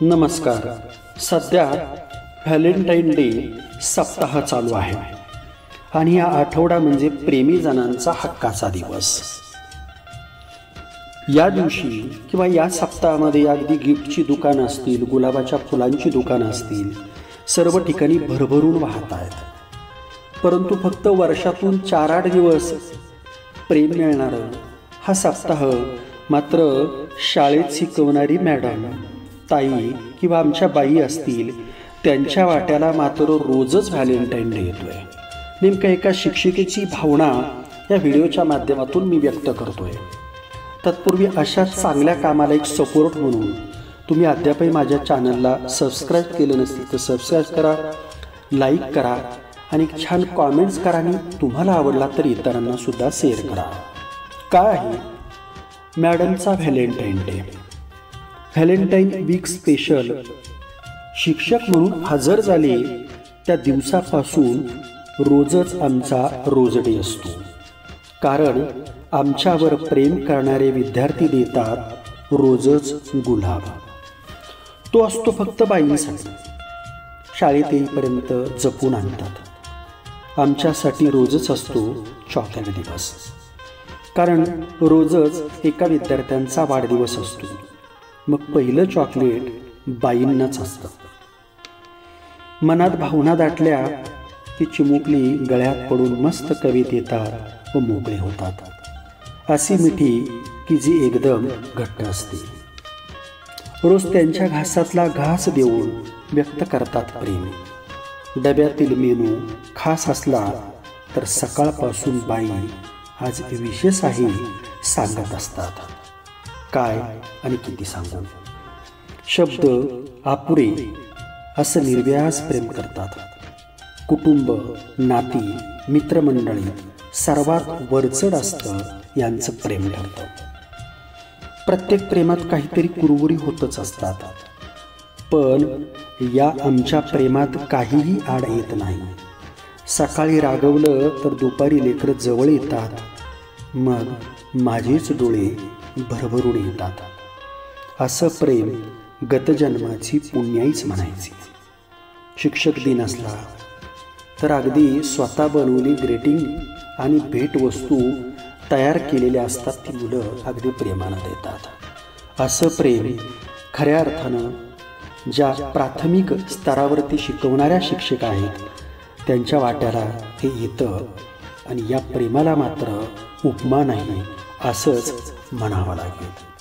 नमस्कार. सध्या Valentine day सप्ताह चालू आहे आणि हा आठवडा म्हणजे प्रेमी जणांचा हक्काचा दिवस. या दिवशी किंवा या सप्ताहामध्ये अगदी गिफ्टची दुकानं असतील, गुलाबाच्या फुलांची दुकानं असतील, सर्व ठिकाणी भरभरून वाहत आहेत. परंतु फक्त वर्षातून 4-8 दिवस प्रेम मिळणारं हा सप्ताह मात्र शाळेत शिकवणारी मॅडम, ताई किंवा आमच्या बाई असतील त्यांच्या वाट्याला मात्र रोजच व्हॅलेंटाईन डे येतोय. नेमकं एका शिक्षिकेची भावना या व्हिडिओच्या माध्यमातून मी व्यक्त करतोय. तत्पूर्वी अशा चांगल्या कामाला एक सपोर्ट म्हणून तुम्ही अद्यापही माझ्या चॅनलला सबस्क्राईब केलं नसेल तर सबस्क्राईब करा, लाईक करा आणि छान कॉमेंट्स करा आणि तुम्हाला आवडला तर इतरांना सुद्धा शेअर करा. काय आहे मॅडमचा Valentine Day? Valentine week special. शिक्षक म्हणून हजर झाले त्या दिवसापासून रोजच आमचा रोज डे असतो. कारण आमच्यावर प्रेम करणारे विद्यार्थी देतात रोजच गुलाब. तो असतो फक्त बाईंसाठी. शाळेत येईपर्यंत जपून आणतात. आमच्यासाठी रोजच असतो चॉकलेट दिवस. कारण रोजच एका विद्यार्थ्यांचा वाढदिवस असतो. मग पहिलं चॉकलेट बाईंनाच असतं. मनात भावना दाटल्या की चिमुकली गळ्यात पडून मस्त कवित येतात व मोकळे होतात. अशी मिठी की जी एकदम घट्ट असते. रोज त्यांच्या घासातला घास देऊन व्यक्त करतात प्रेम. डब्यातील मेनू खास असला तर सकाळपासून बाई आज विशेष आहे सांगत असतात. काय आणि किती सांगू. शब्द अपुरे असं निर्व्याज प्रेम करतात. कुटुंब, नाती, मित्रमंडळी सर्वात वरचढ असतं यांचं प्रेम ठरतं. प्रत्येक प्रेमात काहीतरी कुरबुरी होतच असतात. पण या आमच्या प्रेमात काहीही आड येत नाही. सकाळी रागवलं तर दुपारी लेकरं जवळ येतात. मग माझेच डोळे भरभरून येतात. असं प्रेम गतजन्माची पुण्याईच म्हणायची. शिक्षक दिन असला तर अगदी स्वतः बनवली ग्रीटिंग आणि भेटवस्तू तयार केलेल्या असतात. ती मुलं अगदी प्रेमानं देतात. असं प्रेम खऱ्या अर्थानं ज्या प्राथमिक स्तरावरती शिकवणाऱ्या शिक्षक आहेत त्यांच्या वाट्याला हे येतं. आणि या प्रेमाला मात्र उपमा नाही असंच म्हणावं लागेल.